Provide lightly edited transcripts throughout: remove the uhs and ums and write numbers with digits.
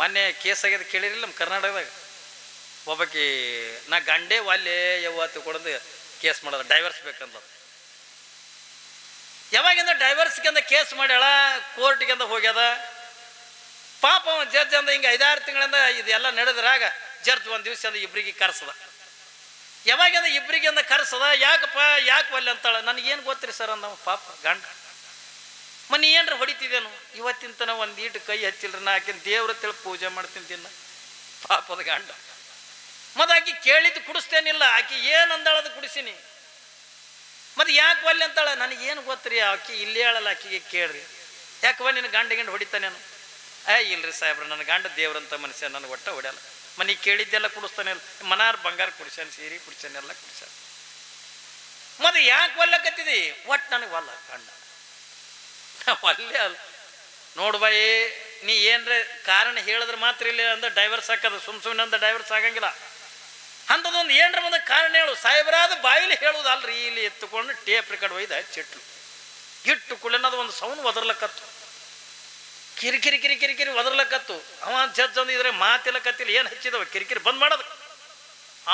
ಮೊನ್ನೆ ಕೇಸ್ ಆಗ್ಯದ ಕೇಳಿರಿಲ್ಲ ನಮ್ಮ ಕರ್ನಾಟಕದಾಗ. ಒಬ್ಬಾಕಿ ನಾ ಗಂಡೇ ವಾಲ್ಯ ಯಾವತ್ತು ಕೊಡೋದು ಕೇಸ್ ಮಾಡೋದು, ಡೈವರ್ಸ್ ಬೇಕಂತ. ಯಾವಾಗಿಂದ ಡೈವರ್ಸ್ಗೆಂದ ಕೇಸ್ ಮಾಡ್ಯಾಳ, ಕೋರ್ಟ್ಗೆಂದ ಹೋಗ್ಯದ. ಪಾಪ ಅವ ಜಡ್ಜ್ ಅಂದ ಹಿಂಗೆ 5-6 ತಿಂಗಳಿಂದ ಇದೆಲ್ಲ ನಡೆದ್ರಾಗ ಜಡ್ಜ್ ಒಂದು ದಿವಸ ಅಂದ ಇಬ್ಬರಿಗೆ ಕರೆಸದ. ಯಾವಾಗಿಂದ ಇಬ್ಬರಿಗೆಂದ ಕರೆಸದ, ಯಾಕಪ್ಪ ಯಾಕೆ ಒಲ್ಲೆ ಅಂತಾಳ. ನನಗೇನು ಗೊತ್ತಿರಿ ಸರ್ ಅಂದ ಪಾಪ ಗಂಡ. ಮನೆ ಏನ್ರ ಹೊಡಿತಿದ್ದೇನು, ಇವತ್ತಿನ ತನ ಒಂದು ಈಟು ಕೈ ಹಚ್ಚಿಲ್ರಿ, ನಾ ಆಕಿನ ದೇವ್ರ ತಿಳಿ ಪೂಜೆ ಮಾಡ್ತೀನಿ ತಿನ್ನ ಪಾಪದ ಗಂಡ. ಮತ್ತು ಆಕಿ ಕೇಳಿದ್ದು ಕುಡಿಸ್ತೇನಿಲ್ಲ, ಆಕಿ ಏನು ಅಂದಾಳದು ಕುಡಿಸೀನಿ. ಮತ್ತು ಯಾಕೆ ಒಲ್ಲೆ ಅಂತಾಳ, ನನಗೇನು ಗೊತ್ತರಿ, ಆಕಿ ಇಲ್ಲೇ ಹೇಳಲ್ಲ, ಆಕಿಗೆ ಕೇಳ್ರಿ. ಯಾಕವ ನಿನ್ನ ಗಂಡ ಹೊಡಿತಾನೇನು. ಇಲ್ರಿ ಸಾಹೇಬ್ರ, ನನ್ನ ಗಂಡ ದೇವ್ರಂತ ಮನುಷ್ಯ, ನನಗೆ ಒಟ್ಟ ಹೊಡ್ಯಲ್ಲ. ಮನೆ ಕೇಳಿದ್ದೆಲ್ಲ ಕುಡಿಸ್ತಾನೆ, ಮನಾರ್ ಬಂಗಾರ ಕುಡಿಸ್ಯಾನ, ಸೀರೆ ಕುಡಿಸ್ಯಾನ, ಎಲ್ಲ ಕುಡಿಸ್ಯಾನ. ಮತ್ತು ಯಾಕೆ ಒಲ್ಲಕತ್ತಿದಿ, ಒಟ್ಟು ನನಗೆ ಒಲ್ಲ ಗಂಡ ಒಲ್ಲೆ ಅಲ್ಲ. ನೋಡು ಬಾಯಿ, ನೀ ಏನ್ರ ಕಾರಣ ಹೇಳಿದ್ರೆ ಮಾತ್ರ ಇಲ್ಲ ಅಂದ್ರೆ ಡೈವರ್ಸ್ ಹಾಕೋದು, ಸುಮ್ಮನೆ ಅಂತ ಡೈವರ್ಸ್ ಆಗಂಗಿಲ್ಲ. ಅಂಥದ್ದೊಂದು ಏನರ ಮುಂದೆ ಕಾರಣ ಹೇಳು. ಸಾಹೇಬರಾದ ಬಾಯಿಲಿ ಹೇಳುವುದಲ್ರಿ, ಇಲ್ಲಿ ಎತ್ತುಕೊಂಡು ಟೇಪ್ ರೆಕಾರ್ಡ್ ಒಯ್ದ ಚಿಟ್ಲು ಇಟ್ಟು ಕುಳ್ಳನದು ಒಂದು ಸೌಂಡ್ ಒದರ್ಲಕ್ಕತ್ತು, ಕಿರಿಕಿರಿ ಕಿರಿಕಿರಿ ಕಿರಿ ಒದರ್ಲಕ್ಕತ್ತು. ಅವ ಜಡ್ಜ್ ಅಂದು ಇದ್ರೆ ಮಾತೆಲ್ಲ ಕತ್ತಿಲ್ಲ, ಏನು ಹಚ್ಚಿದವ ಕಿರಿಕಿರಿ ಬಂದ್ ಮಾಡೋದು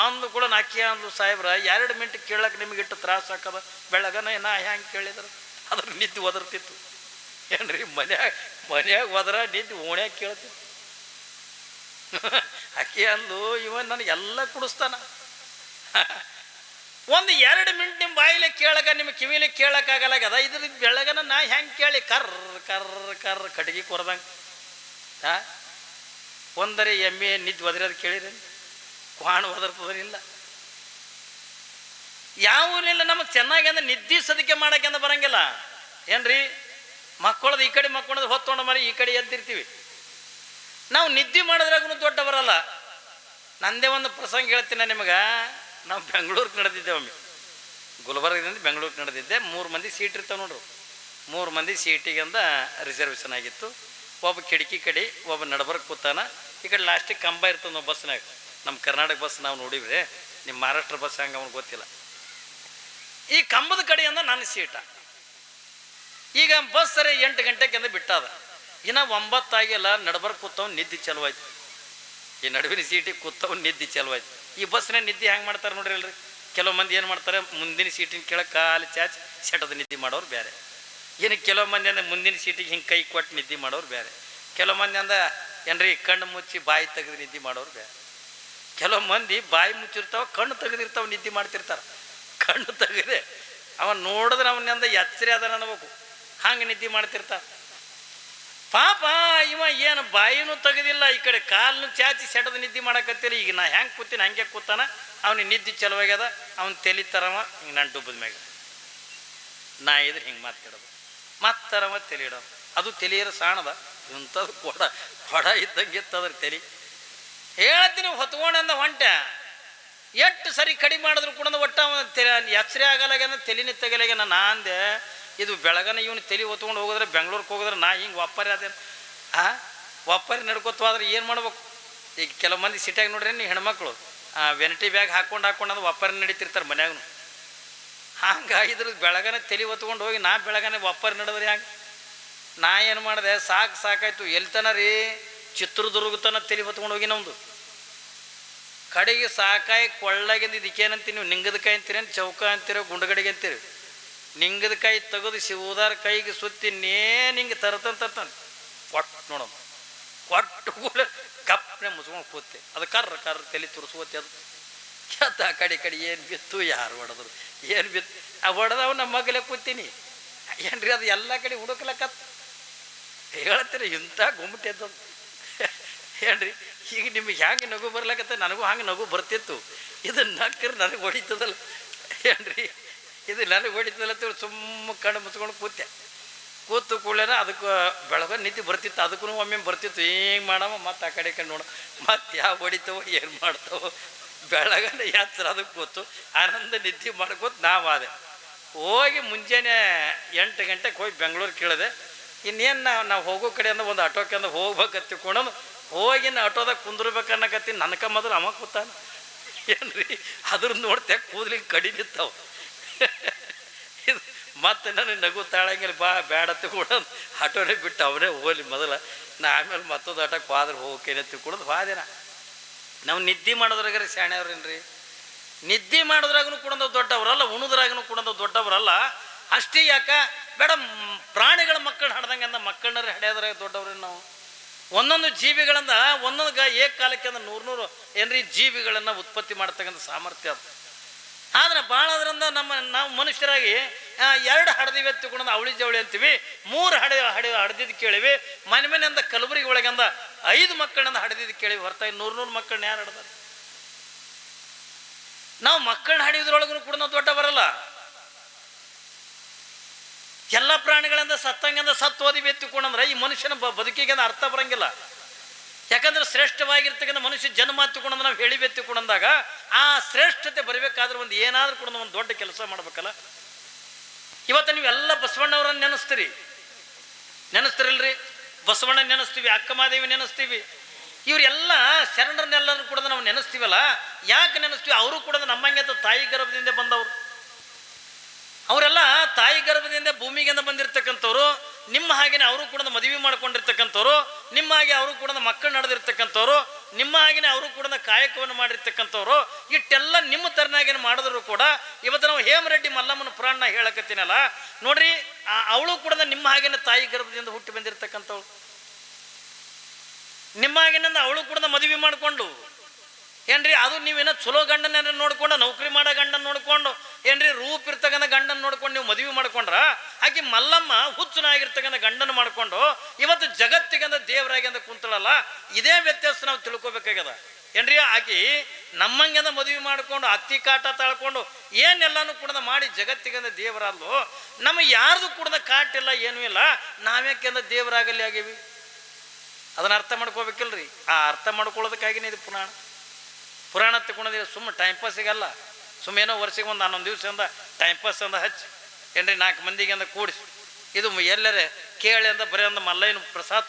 ಅಂದು ಕೂಡ ನಾಕಿ ಅಂದ್ಲು, ಸಾಹೇಬ್ರ 2 ಮಿನಿಟ್ ಕೇಳಕ್ಕೆ ನಿಮ್ಗೆ ಇಟ್ಟು ತ್ರಾಸ ಹಾಕದ, ಬೆಳಗನ ನಾ ಹ್ಯಾಂಗೆ ಕೇಳಿದ್ರು ಅದ್ರ ನಿದ್ದೆ ಒದರ್ತಿತ್ತು ಏನ್ರಿ. ಮನ್ಯಾಗ ಒದರ ನಿದ್ದೆ ಓಣ್ಯಾಗ ಕೇಳ್ತಿತ್ತು. ಆಕೆ ಅಂದ್ಲು, ಇವನ್ ನನಗೆಲ್ಲ ಕುಡಿಸ್ತಾನ. ಒಂದು 2 ಮಿನಿಟ್ ನಿಮ್ಮ ಬಾಯಿಲೆ ಕೇಳಕ, ನಿಮ್ಮ ಕಿವಿಲೆ ಕೇಳಕ್ಕಾಗಲ್ಲಾಗದ, ಇದ್ರ ಬೆಳಗನ ನಾ ಹೆಂಗೆ ಕೇಳಿ ಕರ್ ಕರ್ ಕರ್ ಕಟ್ಗಿ ಕೊರ್ದಂಗೆ. ಒಂದರೆ ಎಮ್ಮೆ ನಿದ್ದೆ ಒದರೋದು ಕೇಳಿರಿ, ಕ್ವಾಣ ಒದರ್ತದನಿಲ್ಲ, ಯಾವನಿಲ್ಲ. ನಮಗೆ ಚೆನ್ನಾಗಿ ಅಂದ್ರೆ ನಿದ್ದೆ ಸದಿಕೆ ಮಾಡಕ್ಕೆ ಅಂತ ಬರಂಗಿಲ್ಲ ಏನ್ರಿ. ಮಕ್ಕಳದು ಈ ಕಡೆ ಮಕ್ಕಳದು ಹೊತ್ತೊಂಡ ಮರಿ ಈ ಕಡೆ ಎದ್ದಿರ್ತೀವಿ ನಾವು. ನಿದ್ದೆ ಮಾಡಿದ್ರಾಗೂ ದೊಡ್ಡ ಬರಲ್ಲ. ನಂದೇ ಒಂದು ಪ್ರಸಂಗ ಹೇಳ್ತೀನಿ ನಿಮಗೆ. ನಾವು ಬೆಂಗಳೂರಿಗೆ ನಡೆದಿದ್ದೆ ಒಮ್ಮೆ, ಗುಲ್ಬರ್ಗದಿಂದ ಬೆಂಗಳೂರಿಗೆ ನಡೆದಿದ್ದೆ. 3 ಮಂದಿ ಸೀಟ್ ಇರ್ತಾವೆ ನೋಡ್ರಿ. 3 ಮಂದಿ ಸೀಟಿಗೆ ಅಂದ ರಿಸರ್ವೇಷನ್ ಆಗಿತ್ತು. ಒಬ್ಬ ಕಿಟಕಿ ಕಡೆ, ಒಬ್ಬ ನಡಬರ್ಕ್ ಕೂತಾನ. ಈ ಕಡೆ ಲಾಸ್ಟಿಗೆ ಕಂಬ ಇರ್ತದೆ ನಾವು ಬಸ್ನಾಗ. ನಮ್ಮ ಕರ್ನಾಟಕ ಬಸ್ ನಾವು ನೋಡಿವ್ರಿ, ನಿಮ್ಮ ಮಹಾರಾಷ್ಟ್ರ ಬಸ್ ಹಂಗೆ ಅವ್ನಿಗೆ ಗೊತ್ತಿಲ್ಲ. ಈ ಕಂಬದ ಕಡೆಯಿಂದ ನನ್ನ ಸೀಟ. ಈಗ ಬಸ್ ಸರಿ 8 ಗಂಟೆಗೆ ಬಿಟ್ಟಾದ, ಇನ್ನು 9 ಆಗಿಲ್ಲ. ನಡಬರ್ಕ್ ಕೂತವ್ ನಿದ್ದೆ ಚಲುವಾಯ್ತು. ಈ ನಡುವಿನ ಸೀಟಿಗೆ ಕೂತವ್ ನಿದ್ದೆ ಚಲುವಾಯ್ತು. ಈ ಬಸ್ನ ನಿದ್ದೆ ಹೆಂಗೆ ಮಾಡ್ತಾರೆ ನೋಡ್ರಿ ಅಲ್ರಿ. ಕೆಲವು ಮಂದಿ ಏನು ಮಾಡ್ತಾರೆ, ಮುಂದಿನ ಸೀಟಿನ ಕೆಳಗೆ ಕಾಲು ಚಾಚಿ ಸೆಟದ ನಿದ್ದೆ ಮಾಡೋರು ಬೇರೆ. ಏನು ಕೆಲವು ಮಂದಿ ಅಂದ್ರೆ ಮುಂದಿನ ಸೀಟಿಗೆ ಹಿಂಗೆ ಕೈ ಕೊಟ್ಟು ನಿದ್ದೆ ಮಾಡೋರು ಬೇರೆ. ಕೆಲವು ಮಂದಿ ಅಂದ ಏನ್ರಿ ಕಣ್ಣು ಮುಚ್ಚಿ ಬಾಯಿ ತೆಗೆದು ನಿದ್ದೆ ಮಾಡೋರು ಬೇರೆ. ಕೆಲವು ಮಂದಿ ಬಾಯಿ ಮುಚ್ಚಿರ್ತಾವ, ಕಣ್ಣು ತೆಗೆದಿರ್ತಾವ, ನಿದ್ದೆ ಮಾಡ್ತಿರ್ತಾರೆ. ಕಣ್ಣು ತೆಗೆದೆ ಅವನು ನೋಡಿದ್ರೆ ಅವನಿಂದ ಎಚ್ಚರಿ ಅದ ಅನ್ಬೇಕು, ಹಂಗೆ ನಿದ್ದೆ ಮಾಡ್ತಿರ್ತಾರ. ಪಾಪ ಇವ ಏನು ಬಾಯಿನೂ ತೆಗೆದಿಲ್ಲ, ಈ ಕಡೆ ಕಾಲನ್ನು ಚಾಚಿ ಸೆಟದ ನಿದ್ದೆ ಮಾಡಕತ್ತಿಲ್ಲ. ಈಗ ನಾ ಹೆಂಗೆ ಕೂತೀನಿ ಹಂಗೆ ಕೂತಾನ. ಅವನಿಗೆ ನಿದ್ದೆ ಚಲುವಾಗ್ಯದ, ಅವ್ನು ತೆಲಿತಾರವ ಹಿಂಗೆ ನಾನು ಡುಬ್ಬದ ಮ್ಯಾಗ. ನಾ ಇದ್ರೆ ಹಿಂಗೆ ಮಾತಾಡೋದು, ಮತ್ತರವ ತಲೆ ಇಡೋದು. ಅದು ತಲೆಯರ ಸಾಣದ, ಇಂಥದ್ದು ಕೊಡ ಇದ್ದಂಗೆ ಇತ್ತದ್ರ ತಲೆ. ಹೇಳ್ತೀನಿ ಹೊತ್ಕೊಂಡಂದ ಹೊಂಟೆ. ಎಷ್ಟು ಸರಿ ಕಡಿಮೆ ಮಾಡಿದ್ರು ಕೂಡ ಒಟ್ಟ ಎಚ್ಚರಿ ಆಗಲಾಗ್ಯಾನ, ತಲೆನೇ ತೆಗಲಾಗ್ಯಾನ. ನಾ ಅಂದೆ, ಇದು ಬೆಳಗನ ಇವನು ತಲೆ ಹೊತ್ಕೊಂಡು ಹೋಗಿದ್ರೆ ಬೆಂಗ್ಳೂರಿಗೆ ಹೋಗಿದ್ರೆ ನಾ ಹಿಂಗೆ ಒಪ್ಪರಿ ಅದೇನು ಒಪ್ಪರಿ ನಡ್ಕೊತ ಹೋದ್ರೆ ಏನು ಮಾಡ್ಬೇಕು. ಈಗ ಕೆಲವು ಮಂದಿ ಸಿಟಿಯಾಗಿ ನೋಡ್ರಿ, ನೀವು ಹೆಣ್ಮಕ್ಳು ವೆನಿಟಿ ಬ್ಯಾಗ್ ಹಾಕೊಂಡು ಒಪ್ಪರಿ ನಡೀತಿರ್ತಾರೆ ಮನ್ಯಾಗೂ. ಹಂಗಾಗಿದ್ರೆ ಬೆಳಗನ ತಲೆ ಹೊತ್ಕೊಂಡು ಹೋಗಿ ನಾ ಬೆಳಗನೆ ಒಪ್ಪರಿ ನಡೆದ್ರಿ ಹಂಗೆ. ನಾ ಏನು ಮಾಡಿದೆ, ಸಾಕಾಯ್ತು. ಎಲ್ತನ ರೀ, ಚಿತ್ರದುರ್ಗ ತನ ತಲೆ ಹೊತ್ಕೊಂಡು ಹೋಗಿ ನಮ್ದು. ಕಡೆಗೆ ಸಾಕಾಯಿ ಕೊಳ್ಳಾಗಿಂದ ಇದಕ್ಕೇನಂತೀವಿ ನೀವು, ನಿಂಗದಕಾಯಿ ಅಂತೀರಿ, ಚೌಕ ಅಂತೀರ, ಗುಂಡಗಡಿಗೆ ಅಂತೀರಿ. ನಿಂಗದಕಾಯಿ ತೆಗೆದು ಶಿವದಾರ ಕೈಗೆ ಸುತ್ತಿ ಹಿಂಗೆ ತರ್ತಾನೆ ಕೊಟ್ಟು ನೋಡೋದು. ಕೊಟ್ಟು ಕೂಡ ಕಪ್ಪನೆ ಮುಚ್ಕೊಂಡು ಕೂತೆ. ಅದು ಕರ್ರ ತಲೆ ತುರ್ಸ್ಕೋತಿ. ಅದು ಕೆತ್ತ ಆ ಕಡೆ ಏನು ಬಿತ್ತು, ಯಾರು ಹೊಡೆದ್ರು, ಏನು ಬಿತ್ತು. ಆ ಹೊಡೆದವ್ ನಮ್ಮ ಮಗಲೇ ಕೂತೀನಿ ಏನ್ರಿ. ಅದು ಎಲ್ಲ ಕಡೆ ಹುಡುಕ್ಲಕ್ಕತ್ತು. ಹೇಳ್ತೀರಿ ಇಂಥ ಗುಮ್ಮಟಿ ಎದ್ದದು ಏನ್ರಿ. ಈಗ ನಿಮಗೆ ಹ್ಯಾಂಗೆ ನಗು ಬರ್ಲಕತ್ತ, ನನಗೂ ಹಂಗೆ ನಗು ಬರ್ತಿತ್ತು. ಇದು ನಕ್ಕರು ನನಗೆ ಹೊಡಿತದಲ್ಲ ಏನ್ರಿ. ಇದು ನನಗೆ ಹೊಡಿತದಲ್ಲ ಸುಮ್ಮ ಕಣ್ಣು ಮುಚ್ಕೊಂಡು ಕೂತು ಕೂಡಲೇನ ಅದಕ್ಕೆ ಬೆಳಗ್ಗೆ ನಿದ್ದೆ ಬರ್ತಿತ್ತು. ಅದಕ್ಕೂ ಒಮ್ಮೆ ಬರ್ತಿತ್ತು. ಹಿಂಗೆ ಮಾಡವ ಮತ್ತು ಆ ಕಡೆ ನೋಡ ಮತ್ತು ಯಾವ ಹೊಡಿತಾವೋ ಏನು ಮಾಡ್ತಾವೋ. ಬೆಳಗನೆ ಯಾತ್ರ ಅದಕ್ಕೆ ಕೂತು ಆನಂದ ನಿದ್ದೆ ಮಾಡ್ಕೋತ ನಾವಾದೆ. ಹೋಗಿ ಮುಂಜಾನೆ 8 ಗಂಟೆಗೆ ಹೋಗಿ ಬೆಂಗಳೂರಿಗೆ ಕೇಳಿದೆ. ಇನ್ನೇನು ನಾವು ಹೋಗೋ ಕಡೆ ಅಂದ್ರೆ ಒಂದು ಆಟೋಕ್ಕೆ ಅಂದ್ರೆ ಹೋಗ್ಬೇಕತ್ತಿಕೊಂಡು ಹೋಗಿನ ಆಟೋದಾಗ ಕುಂದ್ರಬೇಕನ್ನಕತ್ತಿ. ನನಕ ಮೊದಲು ಅವ ಕೂತಾನ ಏನ್ರಿ. ಅದ್ರ ನೋಡ್ತೆ ಕೂದ್ಲಿಗೆ ಕಡಿ ನಿಂತಾವ. ಇದು ಮತ್ತೆ ನನಗೆ ನಗು ತಾಳಂಗಿಲ್ಲ, ಬಾ ಬ್ಯಾಡತ್ತೆ ಕೂಡ ಆಟೋನೇ ಬಿಟ್ಟು ಅವನೇ ಹೋಗ್ಲಿ ಮೊದಲ, ನಾ ಆಮೇಲೆ ಮತ್ತೊಂದು ಆಟಕ್ಕೆ ಹೋದ್ರೆ ಹೋಗೇನೆ ತಿಳ್ಕೊಳೋದು ಹಾದೇನ. ನಾವು ನಿದ್ದೆ ಮಾಡೋದ್ರಾಗ ಶಾಣ್ಯವ್ರೇನ್ರಿ, ನಿದ್ದೆ ಮಾಡೋದ್ರಾಗೂ ಕೂಡ ದೊಡ್ಡವರಲ್ಲ, ಉಣೋದ್ರಾಗೂ ಕೂಡ ದೊಡ್ಡವರಲ್ಲ. ಅಷ್ಟೇ ಯಾಕ ಬೇಡ, ಪ್ರಾಣಿಗಳ ಮಕ್ಕಳನ್ನ ಹಡ್ದಂಗೆ ಅಂದ ಮಕ್ಕಳನ್ನ ಹಡ್ಯೋದ್ರಾಗ ದೊಡ್ಡವ್ರೇನು ನಾವು. ಒಂದೊಂದು ಜೀವಿಗಳಿಂದ ಒಂದೊಂದು ಏಕಕಾಲಕ್ಕೆ ಅಂದ್ರೆ 100 ಏನ್ರಿ ಜೀವಿಗಳನ್ನು ಉತ್ಪತ್ತಿ ಮಾಡ್ತಕ್ಕಂಥ ಸಾಮರ್ಥ್ಯ ಅದು. ಆದ್ರೆ ಭಾಳ ಅದರಿಂದ ನಾವು ಮನುಷ್ಯರಾಗಿ 2 ಹಡ್ದಿವಿ ಎತ್ತಿಕೊಂಡು ಅವಳಿ ಜವಳಿ ಅಂತೀವಿ, 3 ಹಡ್ದಿದ್ದು ಕೇಳಿವಿ. ಮನೆಯಿಂದ ಕಲಬುರಗಿ ಒಳಗಿಂದ 5 ಮಕ್ಕಳನ್ನ ಹಡ್ದಿದ್ದು ಕೇಳಿವಿ, ಹೊರತಾಗಿ 100 ಮಕ್ಕಳನ್ನ ಯಾರು ಹಡ್ದಾರೆ? ನಾವು ಮಕ್ಕಳನ್ನ ಹಡಿಯೋದ್ರೊಳಗೂ ಕೂಡ ನಾವು ದೊಡ್ಡ ಬರಲ್ಲ. ಎಲ್ಲ ಪ್ರಾಣಿಗಳಿಂದ ಸತ್ತಂಗಿಂದ ಸತ್ತು ಓದಿವಿ ಎತ್ತಿಕೊಂಡಂದ್ರೆ ಈ ಮನುಷ್ಯನ ಬದುಕಿಗೆ ಅರ್ಥ ಬರಂಗಿಲ್ಲ. ಯಾಕಂದ್ರೆ ಶ್ರೇಷ್ಠವಾಗಿರ್ತಕ್ಕಂಥ ಮನುಷ್ಯ ಜನ್ಮ ಹತ್ತಿಕೊಂಡ್ರೆ ನಾವು ಹೇಳಿವಿ ಎತ್ತಿಕೊಂಡಂದಾಗ ಆ ಶ್ರೇಷ್ಠತೆ ಬರಬೇಕಾದ್ರೆ ಒಂದು ಏನಾದ್ರೂ ಕೂಡ ಒಂದು ದೊಡ್ಡ ಕೆಲಸ ಮಾಡ್ಬೇಕಲ್ಲ. ಇವತ್ತು ನೀವೆಲ್ಲ ಬಸವಣ್ಣವ್ರನ್ನ ನೆನೆಸ್ತಿರಲ್ರಿ, ಬಸವಣ್ಣ ನೆನೆಸ್ತೀವಿ, ಅಕ್ಕಮಹಾದೇವಿ ನೆನೆಸ್ತೀವಿ, ಇವರೆಲ್ಲ ಶರಣರನ್ನೆಲ್ಲರೂ ಕೂಡ ನಾವು ನೆನೆಸ್ತೀವಲ್ಲ. ಯಾಕೆ ನೆನೆಸ್ತೀವಿ? ಅವರು ಕೂಡ ನಮ್ಮಂಗೆ ತಾಯಿ ಗರ್ಭದಿಂದ ಬಂದವರು. ಅವರೆಲ್ಲ ತಾಯಿ ಗರ್ಭದಿಂದ ಭೂಮಿಗಿಂದ ಬಂದಿರತಕ್ಕಂಥವ್ರು. ನಿಮ್ಮ ಹಾಗೆಯೇ ಅವರು ಕೂಡ ಮದುವೆ ಮಾಡ್ಕೊಂಡಿರ್ತಕ್ಕಂಥವ್ರು, ನಿಮ್ಮ ಹಾಗೆ ಅವರು ಕೂಡ ಮಕ್ಕಳು ನಡೆದಿರ್ತಕ್ಕಂಥವ್ರು, ನಿಮ್ಮ ಹಾಗೆಯೇ ಅವರು ಕೂಡ ಕಾಯಕವನ್ನು ಮಾಡಿರ್ತಕ್ಕಂಥವ್ರು. ಇಟ್ಟೆಲ್ಲ ನಿಮ್ಮ ತರನಾಗೇನು ಮಾಡಿದ್ರು ಕೂಡ ಇವತ್ತು ನಾವು ಹೇಮರೆಡ್ಡಿ ಮಲ್ಲಮ್ಮನ ಪುರಾಣ ಹೇಳಕತ್ತೀನಲ್ಲ ನೋಡ್ರಿ, ಅವಳು ಕೂಡ ನಿಮ್ಮ ಹಾಗೇನೆ ತಾಯಿ ಗರ್ಭದಿಂದ ಹುಟ್ಟಿ ಬಂದಿರತಕ್ಕಂಥವ್ಳು. ನಿಮ್ಮ ಹಾಗೇನಿಂದ ಅವಳು ಕೂಡ ಮದುವೆ ಮಾಡಿಕೊಂಡು ಏನ್ರಿ, ಅದು ನೀವೇನೋ ಚಲೋ ಗಂಡನ ನೋಡ್ಕೊಂಡು, ನೌಕರಿ ಮಾಡೋ ಗಂಡನ ನೋಡ್ಕೊಂಡು, ಏನ್ರಿ ರೂಪ ಇರ್ತಕ್ಕಂಥ ಗಂಡನ ನೋಡ್ಕೊಂಡು ನೀವು ಮದುವೆ ಮಾಡ್ಕೊಂಡ್ರ, ಆಕೆ ಮಲ್ಲಮ್ಮ ಹುಚ್ಚನಾಗಿರ್ತಕ್ಕಂಥ ಗಂಡನ ಮಾಡ್ಕೊಂಡು ಇವತ್ತು ಜಗತ್ತಿಗಂದ ದೇವರಾಗಿಂದ ಕುಂತಳಲ್ಲ. ಇದೇ ವ್ಯತ್ಯಾಸ ನಾವು ತಿಳ್ಕೊಬೇಕಾಗ್ಯದ ಏನ್ರಿ. ಆಕಿ ನಮ್ಮಂಗೆಂದ ಮದುವೆ ಮಾಡ್ಕೊಂಡು ಅತ್ತಿ ಕಾಟ ತಾಳ್ಕೊಂಡು ಏನೆಲ್ಲಾನು ಕೂಡ ಮಾಡಿ ಜಗತ್ತಿಗಂದ ದೇವರಲ್ಲೋ, ನಮಗೆ ಯಾರ್ದು ಕೂಡ ಕಾಟಿಲ್ಲ, ಏನೂ ಇಲ್ಲ, ನಾವ್ಯಾಕೆಂದ ದೇವರಾಗಲ್ಲಿ ಆಗೇವಿ. ಅದನ್ನ ಅರ್ಥ ಮಾಡ್ಕೋಬೇಕಿಲ್ರಿ. ಆ ಅರ್ಥ ಮಾಡ್ಕೊಳ್ಳೋದಕ್ಕಾಗಿನೇ ಇದು ಪುರಾಣ ತಗೊಂಡಿದ್ದೀವಿ. ಸುಮ್ಮನೆ ಟೈಮ್ ಪಾಸಿಗಲ್ಲ, ಸುಮ್ಮನೇನೋ ವರ್ಷಕ್ಕೆ ಒಂದು 11 ದಿವಸದಿಂದ ಟೈಮ್ ಪಾಸ್ ಅಂದ ಹಚ್ಚಿ ಏನ್ರಿ 4 ಮಂದಿಗೆ ಅಂದ ಕೂಡಿಸಿ ಇದು ಎಲ್ಲರೇ ಕೇಳಿ ಅಂದ ಬರೀ ಅಂದ ಮಲ್ಲಯ್ಯನ ಪ್ರಸಾದ